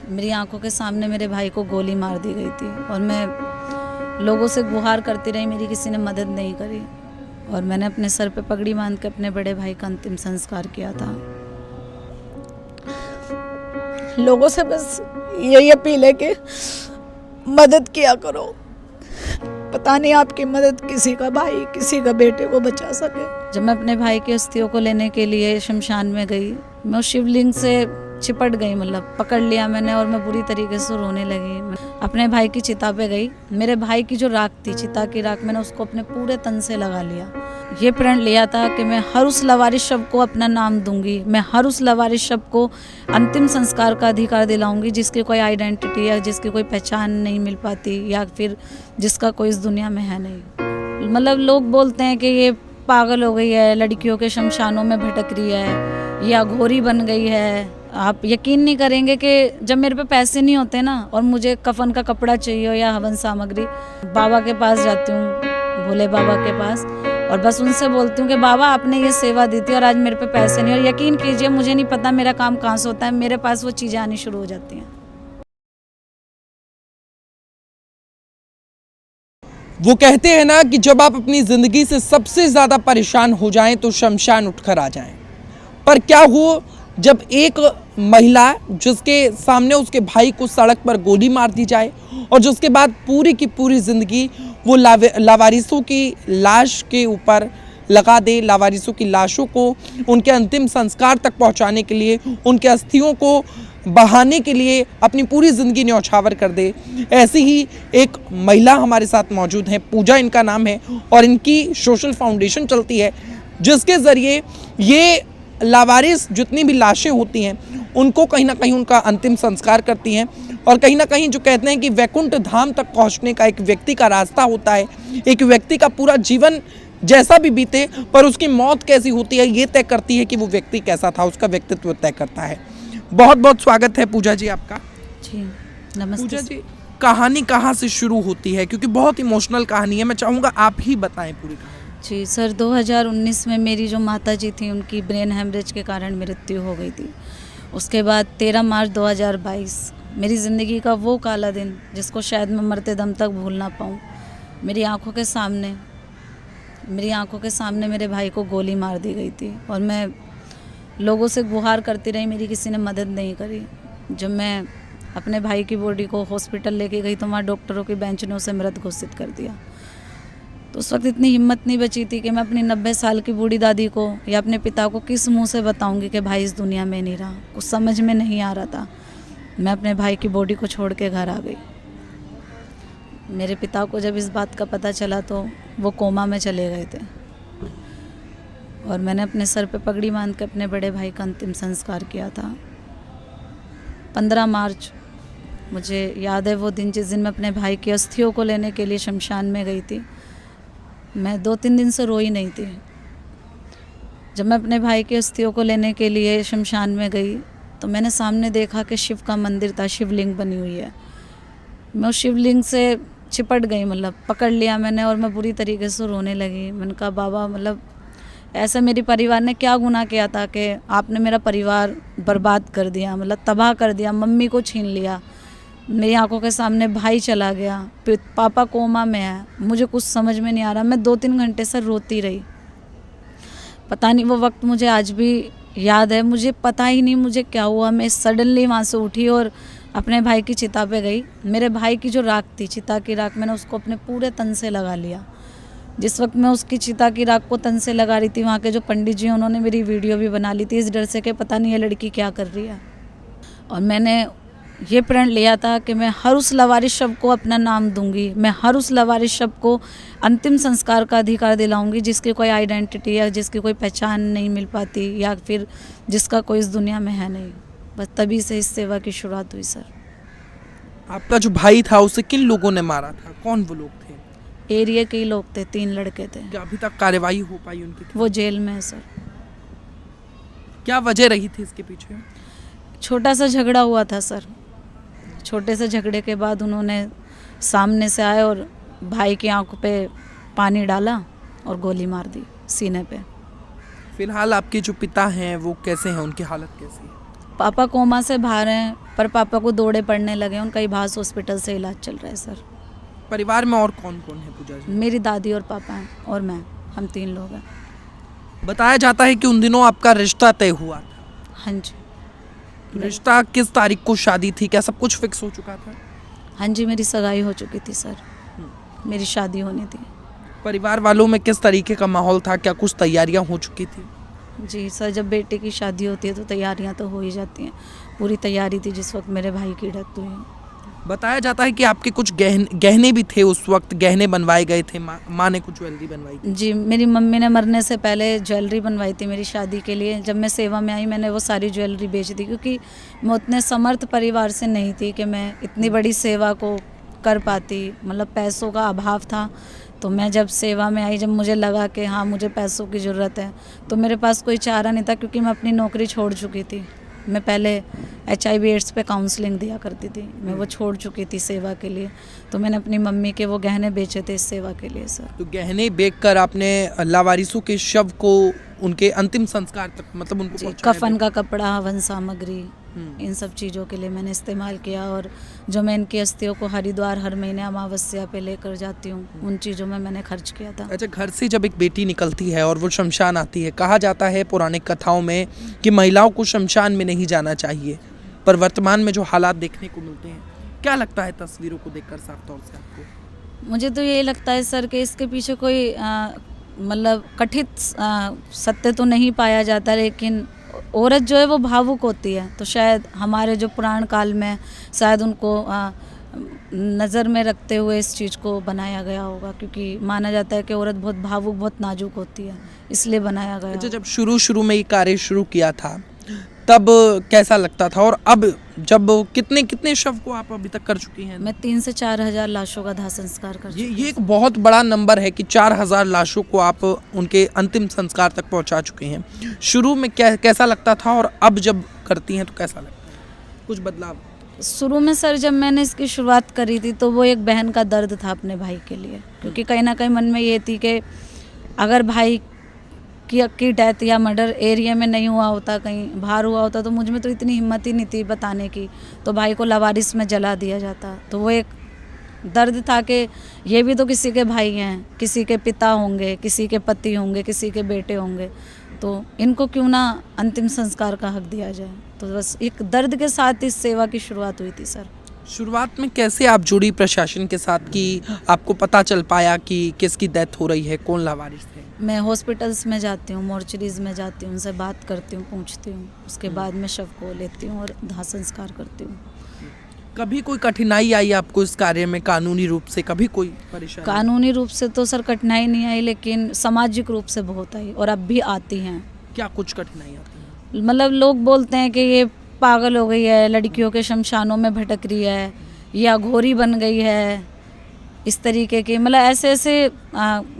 मेरी आंखों के सामने मेरे भाई को गोली मार दी गई थी और मैं लोगों से गुहार करती रही, मेरी किसी ने मदद नहीं करी और मैंने अपने सर पे पगड़ी बांध के अपने बड़े भाई का अंतिम संस्कार किया था। लोगों से बस यही अपील है कि मदद किया करो, पता नहीं आपकी मदद किसी का भाई किसी का बेटे को बचा सके। जब मैं अपने भाई की अस्थियों को लेने के लिए शमशान में गई, मैं उस शिवलिंग से चिपट गई, मतलब पकड़ लिया मैंने और मैं बुरी तरीके से रोने लगी। मैं अपने भाई की चिता पे गई, मेरे भाई की जो राख थी, चिता की राख, मैंने उसको अपने पूरे तन से लगा लिया। ये प्रण लिया था कि मैं हर उस लवारिस शव को अपना नाम दूंगी, मैं हर उस लवारिस शव को अंतिम संस्कार का अधिकार दिलाऊंगी जिसकी कोई आइडेंटिटी या जिसकी कोई पहचान नहीं मिल पाती या फिर जिसका कोई इस दुनिया में है नहीं। मतलब लोग बोलते हैं कि ये पागल हो गई है, लड़कियों के शमशानों में भटक रही है या घोरी बन गई है। आप यकीन नहीं करेंगे कि जब मेरे पे पैसे नहीं होते ना और मुझे कफन का कपड़ा चाहिए या हवन सामग्री, बाबा के पास जाती हूँ, भोले बाबा के पास, और बस उनसे बोलती हूँ कि बाबा आपने ये सेवा दी थी और आज मेरे पे पैसे नहीं, और यकीन कीजिए मुझे नहीं पता मेरा काम कहाँ से होता है, मेरे पास वो चीज़ें आनी शुरू हो जाती हैं। वो कहते हैं ना कि जब आप अपनी ज़िंदगी से सबसे ज़्यादा परेशान हो जाएं तो शमशान उठकर आ जाएं। पर क्या हो जब एक महिला जिसके सामने उसके भाई को सड़क पर गोली मार दी जाए और जिसके बाद पूरी की पूरी ज़िंदगी वो लावारिसों की लाश के ऊपर लगा दे, लावारिसों की लाशों को उनके अंतिम संस्कार तक पहुंचाने के लिए, उनके अस्थियों को बहाने के लिए अपनी पूरी ज़िंदगी न्यौछावर कर दे। ऐसी ही एक महिला हमारे साथ मौजूद हैं, पूजा इनका नाम है और इनकी सोशल फाउंडेशन चलती है जिसके ज़रिए ये लावारिस जितनी भी लाशें होती हैं उनको कहीं ना कहीं उनका अंतिम संस्कार करती हैं और कहीं ना कहीं जो कहते हैं कि वैकुंठ धाम तक पहुंचने का एक व्यक्ति का रास्ता होता है, एक व्यक्ति का पूरा जीवन जैसा भी बीते पर उसकी मौत कैसी होती है ये तय करती है कि वो व्यक्ति कैसा था, उसका व्यक्तित्व तय करता है। बहुत बहुत स्वागत है पूजा जी आपका। जी नमस्ते। पूजा जी, कहानी कहाँ से शुरू होती है, क्योंकि बहुत इमोशनल कहानी है, मैं चाहूँगा आप ही बताएं पूरी कहानी। जी सर, 2019 में मेरी जो माता जी थी उनकी ब्रेन हेमरेज के कारण मृत्यु हो गई थी। उसके बाद 13 मार्च 2022 मेरी ज़िंदगी का वो काला दिन जिसको शायद मैं मरते दम तक भूल ना पाऊँ। मेरी आंखों के सामने मेरे भाई को गोली मार दी गई थी और मैं लोगों से गुहार करती रही, मेरी किसी ने मदद नहीं करी। जब मैं अपने भाई की बॉडी को हॉस्पिटल लेके गई तो वहाँ डॉक्टरों की बेंच ने उसे मृत घोषित कर दिया। तो उस वक्त इतनी हिम्मत नहीं बची थी कि मैं अपनी 90 साल की बूढ़ी दादी को या अपने पिता को किस मुंह से बताऊंगी कि भाई इस दुनिया में नहीं रहा। कुछ समझ में नहीं आ रहा था। मैं अपने भाई की बॉडी को छोड़ के घर आ गई। मेरे पिता को जब इस बात का पता चला तो वो कोमा में चले गए थे और मैंने अपने सर पे पगड़ी बांध के अपने बड़े भाई का अंतिम संस्कार किया था। 15 मार्च मुझे याद है वो दिन जिस दिन मैं अपने भाई की अस्थियों को लेने के लिए शमशान में गई थी। मैं 2-3 दिन से रोई नहीं थी। जब मैं अपने भाई की अस्थियों को लेने के लिए शमशान में गई तो मैंने सामने देखा कि शिव का मंदिर था, शिवलिंग बनी हुई है। मैं उस शिवलिंग से चिपट गई, मतलब पकड़ लिया मैंने और मैं बुरी तरीके से रोने लगी। मैंने कहा बाबा, मतलब ऐसा मेरे परिवार ने क्या गुनाह किया था कि आपने मेरा परिवार बर्बाद कर दिया, मतलब तबाह कर दिया, मम्मी को छीन लिया, मेरी आंखों के सामने भाई चला गया, पापा कोमा में है, मुझे कुछ समझ में नहीं आ रहा। मैं 2-3 घंटे से रोती रही। पता नहीं वो वक्त मुझे आज भी याद है, मुझे पता ही नहीं मुझे क्या हुआ। मैं सडनली वहाँ से उठी और अपने भाई की चिता पे गई। मेरे भाई की जो राख थी, चिता की राख, मैंने उसको अपने पूरे तन से लगा लिया। जिस वक्त मैं उसकी चिता की राख को तन से लगा रही थी, वहाँ के जो पंडित जी उन्होंने मेरी वीडियो भी बना ली थी इस डर से कि पता नहीं ये लड़की क्या कर रही है। और मैंने ये प्रण लिया था कि मैं हर उस लवारिस शव को अपना नाम दूंगी, मैं हर उस लवारिस शव को अंतिम संस्कार का अधिकार दिलाऊंगी जिसकी कोई आइडेंटिटी या जिसकी कोई पहचान नहीं मिल पाती या फिर जिसका कोई इस दुनिया में है नहीं। बस तभी से इस सेवा की शुरुआत हुई सर। आपका जो भाई था उसे किन लोगों ने मारा था, कौन वो लोग थे? एरिया के ही लोग थे, 3 लड़के थे। क्या अभी तक कार्रवाई हो पाई उनकी? वो जेल में है सर। क्या वजह रही थी इसके पीछे? छोटा सा झगड़ा हुआ था सर। छोटे से झगड़े के बाद उन्होंने सामने से आए और भाई की आंखों पे पानी डाला और गोली मार दी सीने पे। फिलहाल आपके जो पिता हैं वो कैसे हैं, उनकी हालत कैसी है? पापा कोमा से बाहर हैं, पर पापा को दौड़े पड़ने लगे, उनका इभास हॉस्पिटल से इलाज चल रहा है सर। परिवार में और कौन कौन है पूजा जी? मेरी दादी और पापा हैं और मैं, हम 3 लोग हैं। बताया जाता है कि उन दिनों आपका रिश्ता तय हुआ था। हाँ जी। रिश्ता किस तारीख को शादी थी, क्या सब कुछ फिक्स हो चुका था? हाँ जी, मेरी सगाई हो चुकी थी सर, मेरी शादी होनी थी। परिवार वालों में किस तरीके का माहौल था, क्या कुछ तैयारियां हो चुकी थी? जी सर, जब बेटे की शादी होती है तो तैयारियां तो हो ही जाती हैं। पूरी तैयारी थी जिस वक्त मेरे भाई की डेथ हुई। बताया जाता है कि आपके कुछ गहने भी थे उस वक्त, गहने बनवाए गए थे, माँ ने कुछ ज्वेलरी बनवाई थी। जी, मेरी मम्मी ने मरने से पहले ज्वेलरी बनवाई थी मेरी शादी के लिए। जब मैं सेवा में आई मैंने वो सारी ज्वेलरी बेच दी, क्योंकि मैं उतने समर्थ परिवार से नहीं थी कि मैं इतनी बड़ी सेवा को कर पाती। मतलब पैसों का अभाव था, तो मैं जब सेवा में आई, जब मुझे लगा कि हाँ मुझे पैसों की ज़रूरत है, तो मेरे पास कोई चारा नहीं था, क्योंकि मैं अपनी नौकरी छोड़ चुकी थी। मैं पहले HIV एड्स पे काउंसलिंग दिया करती थी, मैं वो छोड़ चुकी थी सेवा के लिए। तो मैंने अपनी मम्मी के वो गहने बेचे थे इस सेवा के लिए सर। तो गहने बेचकर आपने लावारिसों के शव को उनके अंतिम संस्कार तक, मतलब उनको जी, पहुंचाया? कफन का कपड़ा, हवन सामग्री, इन सब चीज़ों के लिए मैंने इस्तेमाल किया। और जो मैं इनकी अस्थियों को हरिद्वार हर महीने अमावस्या पे लेकर जाती हूँ, उन चीज़ों में मैंने खर्च किया था। अच्छा, घर से जब एक बेटी निकलती है और वो शमशान आती है, कहा जाता है पौराणिक कथाओं में कि महिलाओं को शमशान में नहीं जाना चाहिए, पर वर्तमान में जो हालात देखने को मिलते हैं, क्या लगता है तस्वीरों को देखकर साफ तौर से आपको? मुझे तो ये लगता है सर कि इसके पीछे कोई मतलब कथित सत्य तो नहीं पाया जाता, लेकिन औरत जो है वो भावुक होती है। तो शायद हमारे जो पुराण काल में शायद उनको नज़र में रखते हुए इस चीज़ को बनाया गया होगा, क्योंकि माना जाता है कि औरत बहुत भावुक, बहुत नाजुक होती है, इसलिए बनाया गया। अच्छा, जब शुरू में ये कार्य शुरू किया था तब कैसा लगता था, और अब जब कितने शव को आप अभी तक कर चुकी हैं? मैं 3 से 4 हज़ार लाशों का दाह संस्कार कर चुकी हूँ। ये एक बहुत बड़ा नंबर है कि 4000 लाशों को आप उनके अंतिम संस्कार तक पहुंचा चुके हैं। शुरू में कैसा लगता था, और अब जब करती हैं तो कैसा लगता है? कुछ बदलाव? शुरू में सर जब मैंने इसकी शुरुआत करी थी तो वो एक बहन का दर्द था अपने भाई के लिए, क्योंकि कहीं ना कहीं मन में ये थी कि अगर भाई की डेथ या मर्डर एरिया में नहीं हुआ होता, कहीं बाहर हुआ होता, तो मुझ में तो इतनी हिम्मत ही नहीं थी बताने की, तो भाई को लावारिस में जला दिया जाता। तो वो एक दर्द था कि ये भी तो किसी के भाई हैं, किसी के पिता होंगे, किसी के पति होंगे, किसी के बेटे होंगे, तो इनको क्यों ना अंतिम संस्कार का हक दिया जाए। तो बस एक दर्द के साथ इस सेवा की शुरुआत हुई थी सर। शुरुआत में कैसे आप जुड़ी प्रशासन के साथ कि आपको पता चल पाया कि किसकी डेथ हो रही है, कौन लावारिस थे? मैं हॉस्पिटल्स में जाती हूँ, मॉर्चरीज में जाती हूँ, उनसे बात करती हूँ, पूछती हूँ, उसके बाद मैं शव को लेती हूँ और दाह संस्कार करती हूँ। कभी कोई कठिनाई आई आपको इस कार्य में कानूनी रूप से, कभी कोई परेशानी? कानूनी रूप से तो सर कठिनाई नहीं आई, लेकिन सामाजिक रूप से बहुत आई और अब भी आती हैं। क्या कुछ कठिनाई आती है? मतलब लोग बोलते हैं कि ये पागल हो गई है, लड़कियों के शमशानों में भटक रही है, या घोरी बन गई है, इस तरीके के मतलब ऐसे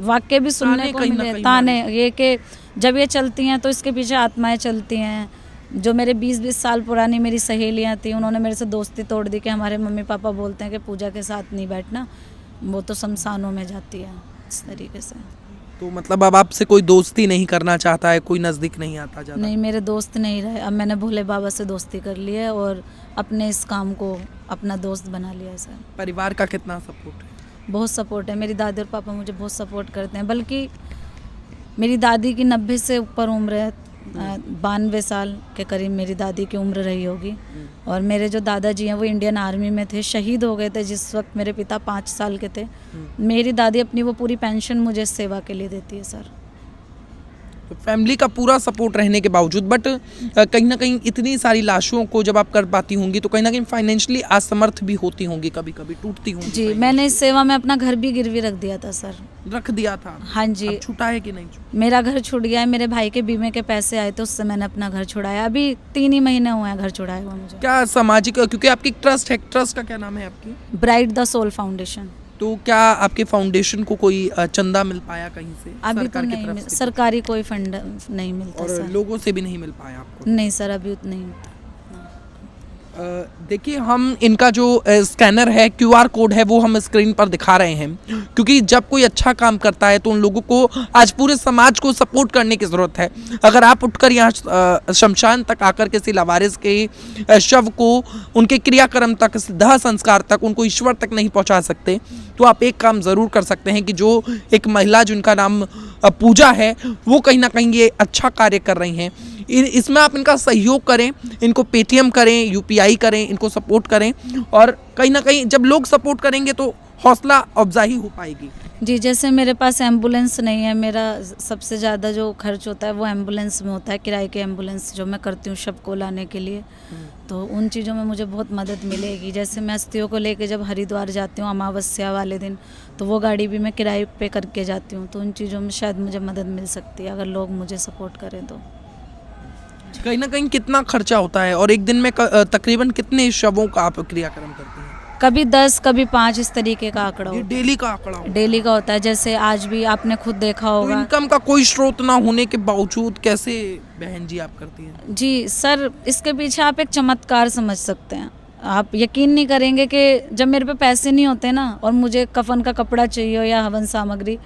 वाक्य भी सुनने को मिले, ताने, ये कि जब ये चलती हैं तो इसके पीछे आत्माएं चलती हैं। जो मेरे 20-20 साल पुरानी मेरी सहेलियां थी, उन्होंने मेरे से दोस्ती तोड़ दी कि हमारे मम्मी पापा बोलते हैं कि पूजा के साथ नहीं बैठना, वो तो शमशानों में जाती है, इस तरीके से। तो मतलब अब आपसे कोई दोस्ती नहीं करना चाहता है, कोई नज़दीक नहीं आता ज़्यादा? नहीं, मेरे दोस्त नहीं रहे। अब मैंने भोले बाबा से दोस्ती कर ली है और अपने इस काम को अपना दोस्त बना लिया है सर। परिवार का कितना सपोर्ट है? बहुत सपोर्ट है, मेरी दादी और पापा मुझे बहुत सपोर्ट करते हैं। बल्कि मेरी दादी की 90 से ऊपर उम्र है, 92 साल के करीब मेरी दादी की उम्र रही होगी। और मेरे जो दादाजी हैं वो इंडियन आर्मी में थे, शहीद हो गए थे जिस वक्त मेरे पिता 5 साल के थे। मेरी दादी अपनी वो पूरी पेंशन मुझे सेवा के लिए देती है सर। तो फैमिली का पूरा सपोर्ट रहने के बावजूद, बट कहीं ना कहीं इतनी सारी लाशों को जब आप कर पाती होंगी तो कहीं ना कहीं फाइनेंशियली असमर्थ भी होती होंगी, कभी कभी टूटती होंगी। जी, मैंने इस सेवा में अपना घर भी गिरवी रख दिया था सर। रख दिया था? हाँ जी। अब छूटा है कि नहीं छूटा? मेरा घर छूट गया है, मेरे भाई के बीमे के पैसे आए थे, उससे मैंने अपना घर छुड़ाया। अभी 3 ही महीने हुए हैं घर छुड़ाए हुआ मुझे। क्या सामाजिक, क्योंकि आपकी ट्रस्ट है, ट्रस्ट का क्या नाम है आपकी? Bright the soul foundation. तो क्या आपके फाउंडेशन को कोई चंदा मिल पाया कहीं से? अभी तो सरकार की नहीं तरफ से? सरकारी कोई फंड नहीं मिलता और सर। लोगों से भी नहीं मिल पाया आपको? नहीं सर, अभी उतना नहीं मिलता। देखिए, हम इनका जो स्कैनर है, क्यूआर कोड है, वो हम स्क्रीन पर दिखा रहे हैं, क्योंकि जब कोई अच्छा काम करता है तो उन लोगों को, आज पूरे समाज को सपोर्ट करने की ज़रूरत है। अगर आप उठकर यहाँ शमशान तक आकर किसी लावारिस के शव को उनके क्रियाक्रम तक, दाह संस्कार तक, उनको ईश्वर तक नहीं पहुँचा सकते, तो आप एक काम ज़रूर कर सकते हैं कि जो एक महिला जिनका नाम पूजा है, वो कहीं ना कहीं ये अच्छा कार्य कर रही हैं, इसमें आप इनका सहयोग करें, इनको पेटीएम करें, यूपीआई करें, इनको सपोर्ट करें, और कहीं ना कहीं जब लोग सपोर्ट करेंगे तो हौसला अफजाई हो पाएगी। जी, जैसे मेरे पास एम्बुलेंस नहीं है, मेरा सबसे ज़्यादा जो खर्च होता है वो एम्बुलेंस में होता है, किराए के एम्बुलेंस जो मैं करती हूँ शव को लाने के लिए, तो उन चीज़ों में मुझे बहुत मदद मिलेगी। जैसे मैं अस्थियों को लेके जब हरिद्वार जाती हूँ अमावस्या वाले दिन, तो वो गाड़ी भी मैं किराए पे करके जाती हूँ, तो उन चीज़ों में शायद मुझे मदद मिल सकती है अगर लोग मुझे सपोर्ट करें तो। कहीं ना कहीं कितना खर्चा होता है, और एक दिन में तकरीबन कितने शवों का आप क्रियाक्रम करते हैं? कभी 10 कभी 5 इस तरीके का आंकड़ा ये होता डेली का आंकड़ा है, डेली का होता है। जैसे आज भी आपने खुद देखा तो होगा। इनकम का कोई स्रोत ना होने के बावजूद कैसे बहन जी आप करती हैं? जी सर, इसके पीछे आप एक चमत्कार समझ सकते हैं। आप यकीन नहीं करेंगे कि जब मेरे पे पैसे नहीं होते ना, और मुझे कफन का कपड़ा चाहिए या हवन सामग्री,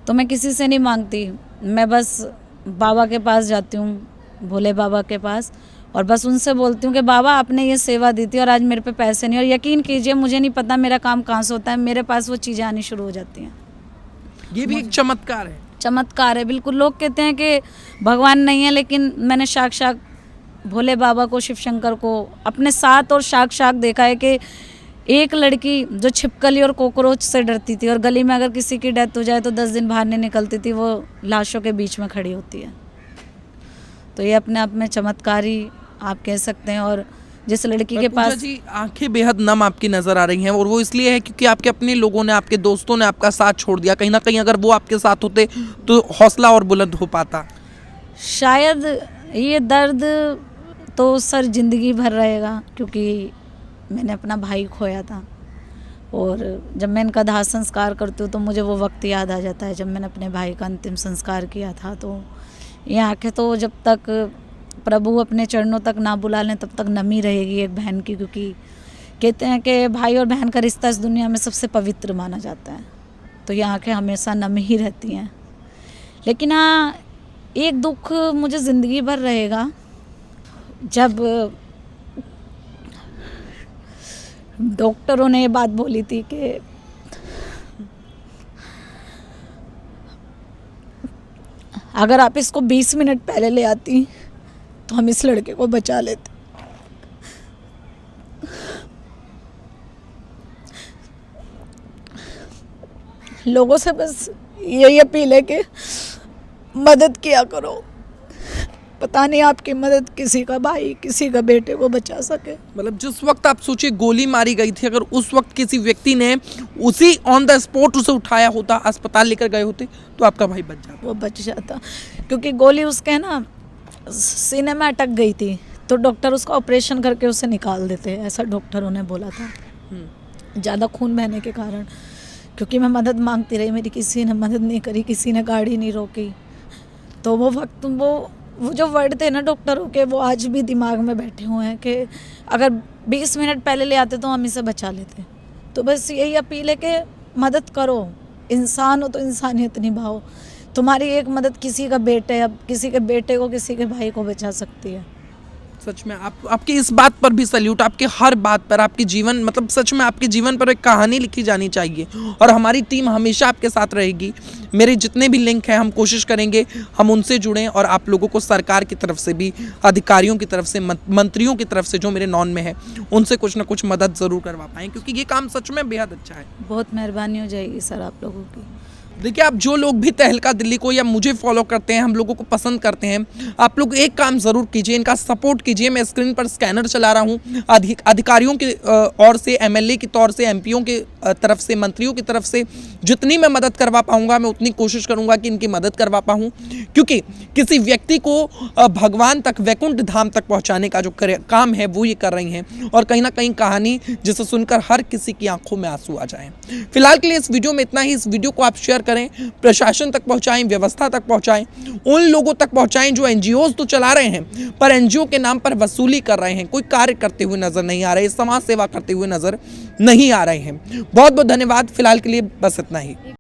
तो मैं किसी से नहीं मांगती, मैं बस बाबा के पास जाती हूँ, भोले बाबा के पास, और बस उनसे बोलती हूँ कि बाबा आपने ये सेवा दी थी और आज मेरे पे पैसे नहीं, और यकीन कीजिए मुझे नहीं पता मेरा काम कहाँ से होता है, मेरे पास वो चीज़ें आनी शुरू हो जाती हैं। ये भी एक चमत्कार है। चमत्कार है बिल्कुल। लोग कहते हैं कि भगवान नहीं है, लेकिन मैंने साक्षात भोले बाबा को, शिव शंकर को अपने साथ और साक्षात देखा है कि एक लड़की जो छिपकली और कॉकरोच से डरती थी, और गली में अगर किसी की डेथ हो जाए तो 10 दिन बाहर नहीं निकलती थी, वो लाशों के बीच में खड़ी होती है। तो ये अपने आप में चमत्कारी आप कह सकते हैं। और जिस लड़की के पास जी आंखें बेहद नम आपकी नज़र आ रही हैं, और वो इसलिए है क्योंकि आपके अपने लोगों ने, आपके दोस्तों ने आपका साथ छोड़ दिया। कहीं ना कहीं अगर वो आपके साथ होते तो हौसला और बुलंद हो पाता। शायद ये दर्द तो सर ज़िंदगी भर रहेगा, क्योंकि मैंने अपना भाई खोया था, और जब मैं इनका दाह संस्कार करती हूँ तो मुझे वो वक्त याद आ जाता है जब मैंने अपने भाई का अंतिम संस्कार किया था। तो ये आंखें तो जब तक प्रभु अपने चरणों तक ना बुला लें तब तक नमी रहेगी एक बहन की, क्योंकि कहते हैं कि भाई और बहन का रिश्ता इस दुनिया में सबसे पवित्र माना जाता है। तो ये आंखें हमेशा नमी ही रहती हैं। लेकिन हाँ, एक दुख मुझे ज़िंदगी भर रहेगा, जब डॉक्टरों ने ये बात बोली थी कि अगर आप इसको 20 मिनट पहले ले आती तो हम इस लड़के को बचा लेते। लोगों से बस यही अपील है कि मदद किया करो, पता नहीं आपकी मदद किसी का भाई, किसी का बेटे को बचा सके। मतलब जिस वक्त आप सोचिए गोली मारी गई थी, अगर उस वक्त किसी व्यक्ति ने उसी ऑन द स्पॉट उसे उठाया होता, अस्पताल लेकर गए होते, तो आपका भाई बच जाता। वो बच जाता, क्योंकि गोली उसके ना सीने में अटक गई थी, तो डॉक्टर उसका ऑपरेशन करके उसे निकाल देते, ऐसा डॉक्टरों ने बोला था। ज़्यादा खून बहने के कारण, क्योंकि मैं मदद मांगती रही, मेरी किसी ने मदद नहीं करी, किसी ने गाड़ी नहीं रोकी। तो वो वक्त, वो जो वर्ड थे ना डॉक्टरों के, वो आज भी दिमाग में बैठे हुए हैं कि अगर 20 मिनट पहले ले आते तो हम इसे बचा लेते। तो बस यही अपील है कि मदद करो, इंसान हो तो इंसानियत निभाओ। तुम्हारी एक मदद किसी का बेटे, अब किसी के बेटे को, किसी के भाई को बचा सकती है। सच में आपकी इस बात पर भी सल्यूट, आपके हर बात पर, आपके जीवन, मतलब सच में आपके जीवन पर एक कहानी लिखी जानी चाहिए, और हमारी टीम हमेशा आपके साथ रहेगी। मेरे जितने भी लिंक हैं हम कोशिश करेंगे हम उनसे जुड़ें, और आप लोगों को सरकार की तरफ से भी, अधिकारियों की तरफ से, मंत्रियों की तरफ से जो मेरे नॉन में है, उनसे कुछ ना कुछ मदद ज़रूर करवा पाएँ, क्योंकि ये काम सच में बेहद अच्छा है। बहुत मेहरबानी हो जाएगी सर आप लोगों की। देखिए, आप जो लोग भी तहलका दिल्ली को या मुझे फॉलो करते हैं, हम लोगों को पसंद करते हैं, आप लोग एक काम ज़रूर कीजिए, इनका सपोर्ट कीजिए। मैं स्क्रीन पर स्कैनर चला रहा हूँ, अधिकारियों की ओर से, एमएलए की तौर से, एमपीओं की तरफ से, मंत्रियों की तरफ से जितनी मैं मदद करवा पाऊँगा मैं उतनी कोशिश करूँगा कि इनकी मदद करवा पाऊँ, क्योंकि किसी व्यक्ति को भगवान तक, वैकुंठ धाम तक पहुँचाने का जो काम है वो ये कर रही हैं, और कहीं ना कहीं कहानी जिसे सुनकर हर किसी की आंखों में आंसू आ जाए। फिलहाल के लिए इस वीडियो में इतना ही। इस वीडियो को आप शेयर करें, प्रशासन तक पहुंचाएं, व्यवस्था तक पहुंचाएं, उन लोगों तक पहुंचाएं जो एनजीओज तो चला रहे हैं पर एनजीओ के नाम पर वसूली कर रहे हैं, कोई कार्य करते हुए नजर नहीं आ रहे, समाज सेवा करते हुए नजर नहीं आ रहे हैं। बहुत बहुत धन्यवाद। फिलहाल के लिए बस इतना ही।